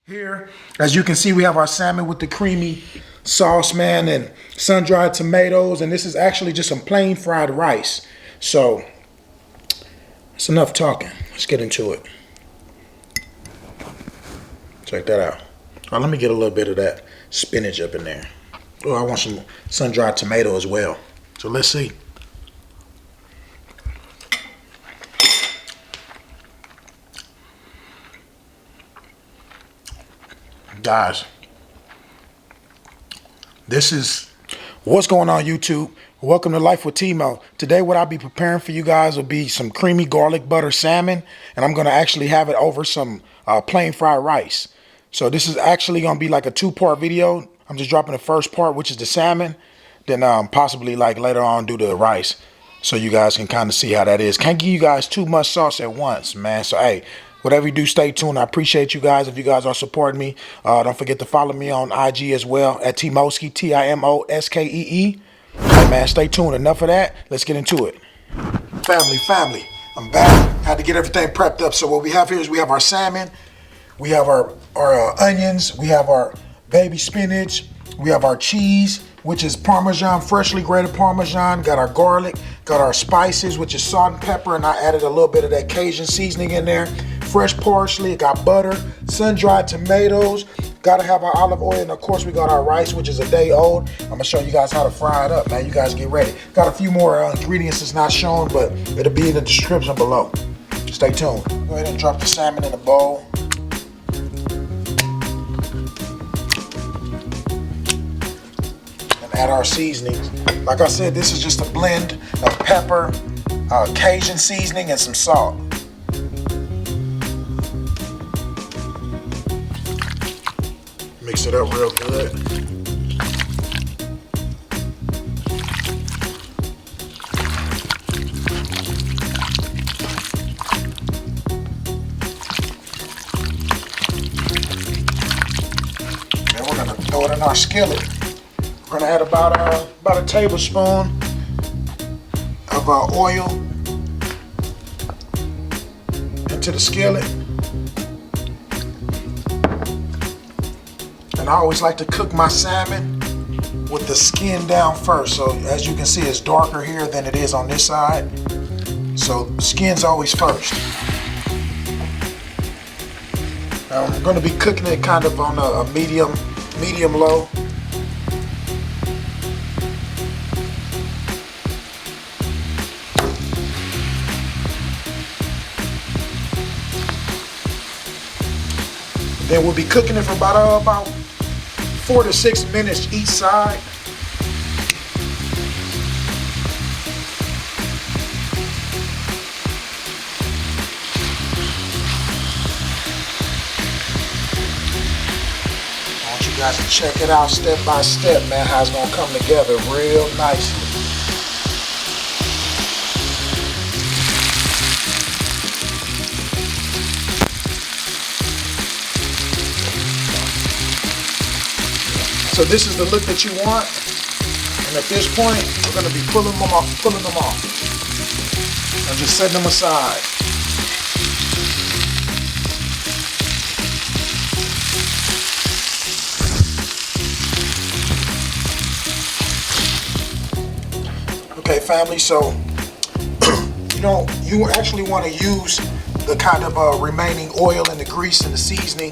Here, as you can see, we have our salmon with the creamy sauce, man, and sun-dried tomatoes, and this is actually just some plain fried rice. So, it's enough talking. Let's get into it. Check that out. All right, let me get a little bit of that spinach up in there. Oh, I want some sun-dried tomato as well. So let's see. Guys, this is what's going on YouTube. Welcome to Life with Timo. Today what I'll be preparing for you guys will be some creamy garlic butter salmon, and I'm going to actually have it over some plain fried rice. So this is actually going to be like a two-part video. I'm just dropping the first part, which is the salmon, then possibly like later on do the rice, so you guys can kind of see how that is. Can't give you guys too much sauce at once, man. So hey, whatever you do, stay tuned. I appreciate you guys. If you guys are supporting me, don't forget to follow me on IG as well at Timoskee, Timoskee. Hey man, stay tuned. Enough of that. Let's get into it. Family, I'm back. Had to get everything prepped up. So what we have here is we have our salmon, we have our onions, we have our baby spinach, we have our cheese, which is parmesan, freshly grated parmesan. Got our garlic, got our spices, which is salt and pepper, and I added a little bit of that Cajun seasoning in there. Fresh parsley, got butter, sun-dried tomatoes, gotta have our olive oil, and of course we got our rice, which is a day old. I'm gonna show you guys how to fry it up, man. You guys get ready. Got a few more ingredients that's not shown, but it'll be in the description below. Stay tuned. Go ahead and drop the salmon in the bowl. And add our seasonings. Like I said, this is just a blend of pepper, Cajun seasoning, and some salt. Mix it up real good. Then we're gonna throw it in our skillet. We're gonna add about a tablespoon of oil into the skillet. And I always like to cook my salmon with the skin down first. So as you can see, it's darker here than it is on this side. So skin's always first. Now I'm going to be cooking it kind of on a medium low. Then we'll be cooking it for about 4 to 6 minutes each side. I want you guys to check it out step by step, man, how it's gonna come together real nicely. So this is the look that you want, and at this point, we're going to be pulling them off, and just setting them aside. Okay, family. So you actually want to use the kind of remaining oil and the grease and the seasoning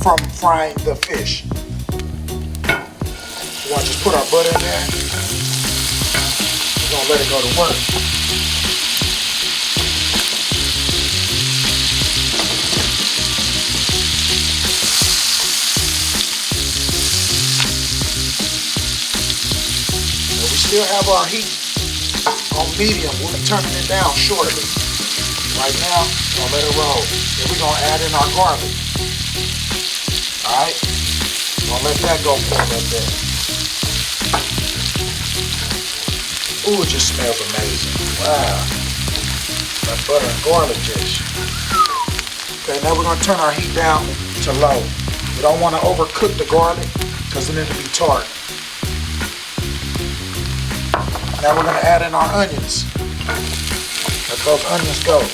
from frying the fish. We want to just put our butter in there. We're going to let it go to work. Now we still have our heat on medium. We'll be turning it down shortly. Right now, we're going to let it roll. Then we're going to add in our garlic. Alright? We're going to let that go for a little bit. Ooh, it just smells amazing. Wow. That butter and garlic dish. Okay, now we're going to turn our heat down to low. We don't want to overcook the garlic because then it'll be tart. Now we're going to add in our onions. Let those onions go.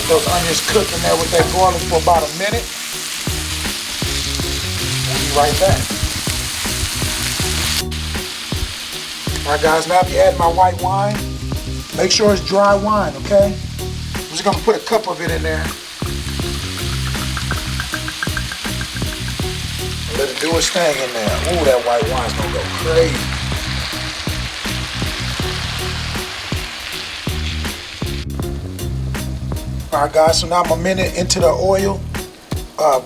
Let those onions cook in there with that garlic for about a minute. We'll be right back. Alright guys, now if you add my white wine, make sure it's dry wine, okay? I'm just gonna put a cup of it in there. Let it do its thing in there. Ooh, that white wine's gonna go crazy. Alright guys, so now I'm a minute into the oil, the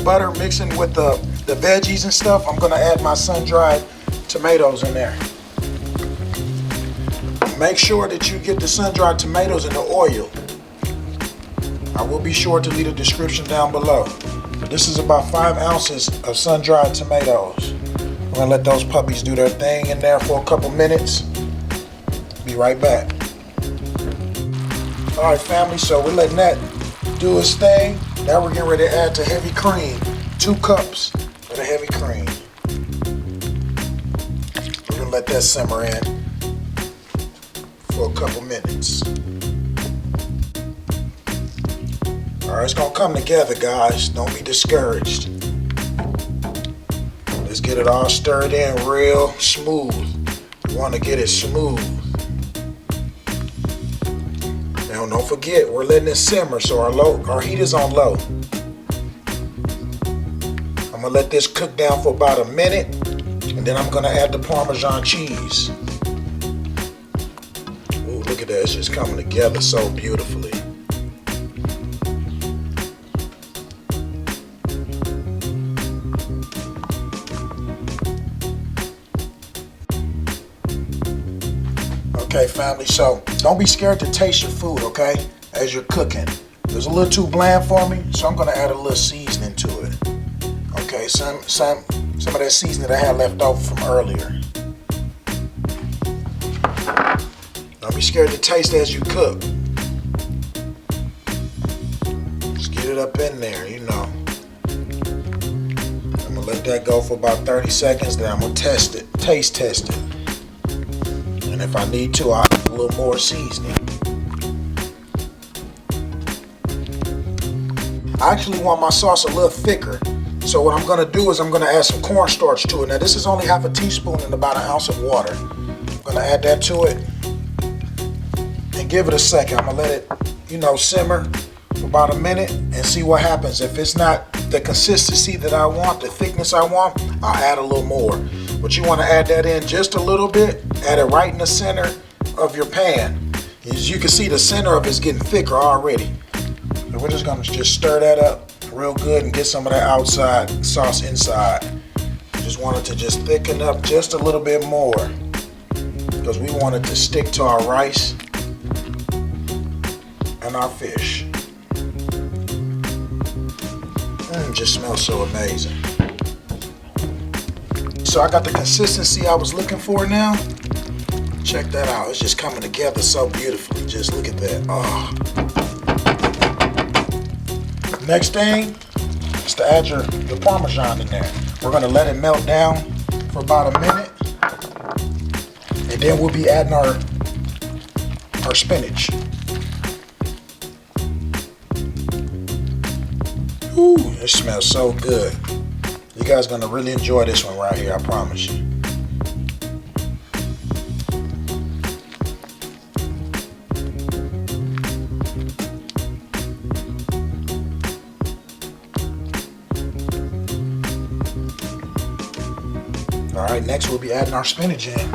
butter, mixing with the veggies and stuff. I'm gonna add my sun-dried tomatoes in there. Make sure that you get the sun-dried tomatoes in the oil. I will be sure to leave a description down below. But this is about 5 ounces of sun-dried tomatoes. I'm gonna let those puppies do their thing in there for a couple minutes. Be right back. All right, family, so we're letting that do its thing. Now we're getting ready to add the heavy cream. 2 cups of the heavy cream. We're gonna let that simmer in for a couple minutes. All right, it's gonna come together, guys. Don't be discouraged. Let's get it all stirred in real smooth. You wanna get it smooth. Now, don't forget, we're letting it simmer, so our heat is on low. I'm gonna let this cook down for about a minute, and then I'm gonna add the Parmesan cheese. Ooh, look at that, it's just coming together so beautifully. Okay, family, so don't be scared to taste your food, okay, as you're cooking. It was a little too bland for me, so I'm gonna add a little seasoning to it. Okay, some of that seasoning that I had left over from earlier. Don't be scared to taste as you cook. Just get it up in there, you know. I'm gonna let that go for about 30 seconds, then I'm gonna test it, taste test it. And if I need to, I'll add a little more seasoning. I actually want my sauce a little thicker. So what I'm gonna do is I'm gonna add some cornstarch to it. Now this is only half a teaspoon and about 1 ounce of water. I'm gonna add that to it and give it a second. I'm gonna let it, simmer for about a minute and see what happens. If it's not the consistency that I want, the thickness I want, I'll add a little more. But you want to add that in just a little bit, add it right in the center of your pan. As you can see, the center of it's getting thicker already. So we're just gonna stir that up real good and get some of that outside sauce inside. Just want it to just thicken up just a little bit more because we want it to stick to our rice and our fish. It just smells so amazing. So I got the consistency I was looking for now. Check that out. It's just coming together so beautifully. Just look at that. Oh. Next thing is to add the Parmesan in there. We're going to let it melt down for about a minute. And then we'll be adding our spinach. Ooh, it smells so good. You guys are going to really enjoy this one right here, I promise you. All right, next we'll be adding our spinach in.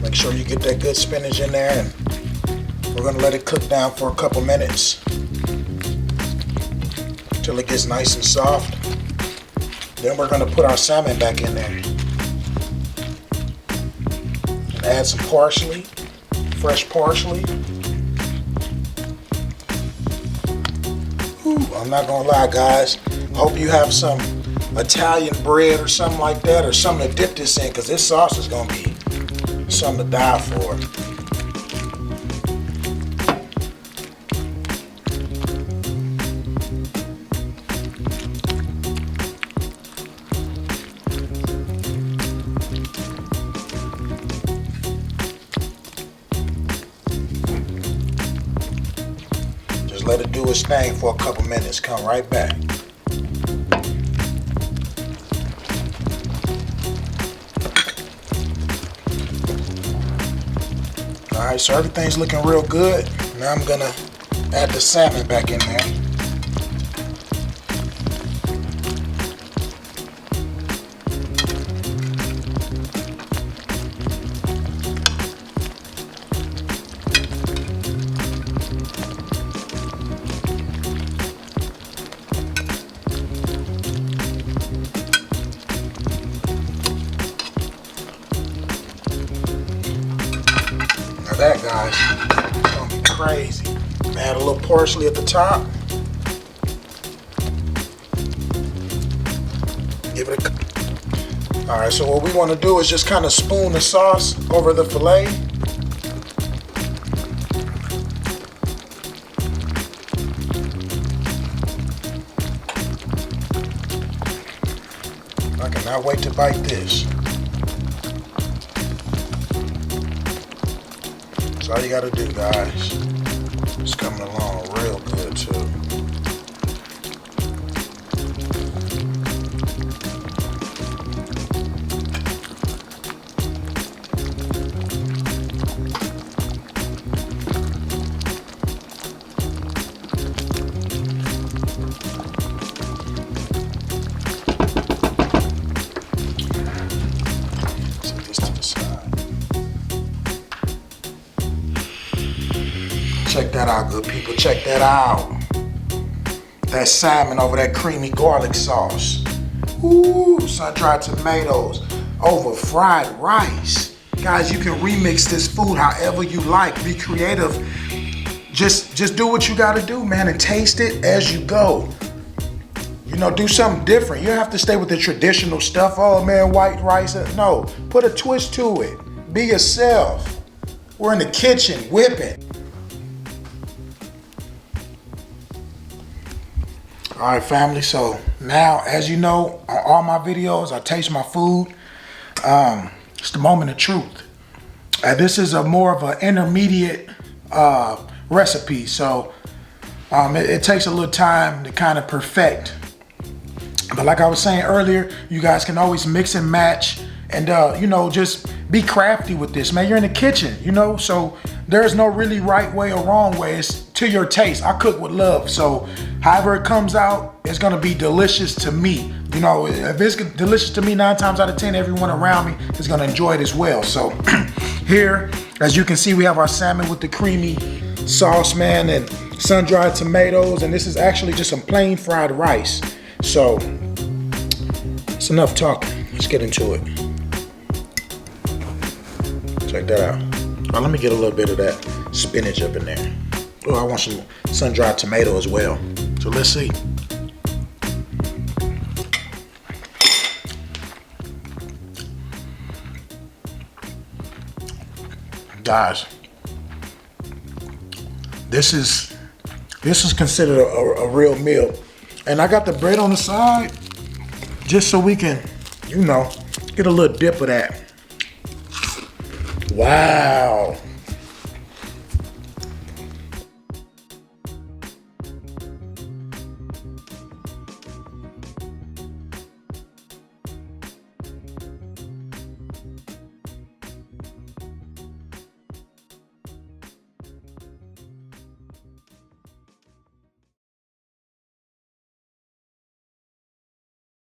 Make sure you get that good spinach in there, and we're gonna let it cook down for a couple minutes until it gets nice and soft. Then we're gonna put our salmon back in there and add some parsley, fresh parsley. Ooh, I'm not gonna lie, guys. I hope you have some Italian bread or something like that, or something to dip this in, because this sauce is gonna be something to die for. let it do its thing for a couple minutes. Come right back. All right, so everything's looking real good. Now I'm gonna add the salmon back in there. That, guys, it's gonna be crazy. Add a little parsley at the top. Give it a. All right, so what we want to do is just kind of spoon the sauce over the fillet. I cannot wait to bite this. That's all you gotta do, guys. It's coming along real good too. Set this to the side. Check that out, good people. Check that out. That salmon over that creamy garlic sauce. Ooh, sun-dried tomatoes over fried rice. Guys, you can remix this food however you like. Be creative. Just do what you gotta do, man, and taste it as you go. You know, do something different. You don't have to stay with the traditional stuff. Oh man, white rice. No, put a twist to it. Be yourself. We're in the kitchen whipping. All right, family, so now, as you know, on all my videos, I taste my food. It's the moment of truth. This is a more of an intermediate recipe, so it takes a little time to kind of perfect. But like I was saying earlier, you guys can always mix and match and, you know, just be crafty with this, man. You're in the kitchen, you know, so there's no really right way or wrong way. It's to your taste. I cook with love, so however it comes out, it's gonna be delicious to me. You know, if it's delicious to me, 9 times out of 10, everyone around me is gonna enjoy it as well. So here, as you can see, we have our salmon with the creamy sauce, man, and sun-dried tomatoes, and this is actually just some plain fried rice. So it's enough talking. Let's get into it. Check that out. Now, let me get a little bit of that spinach up in there. Oh, I want some sun-dried tomato as well. So let's see. Guys, this is considered a real meal. And I got the bread on the side just so we can, you know, get a little dip of that. Wow.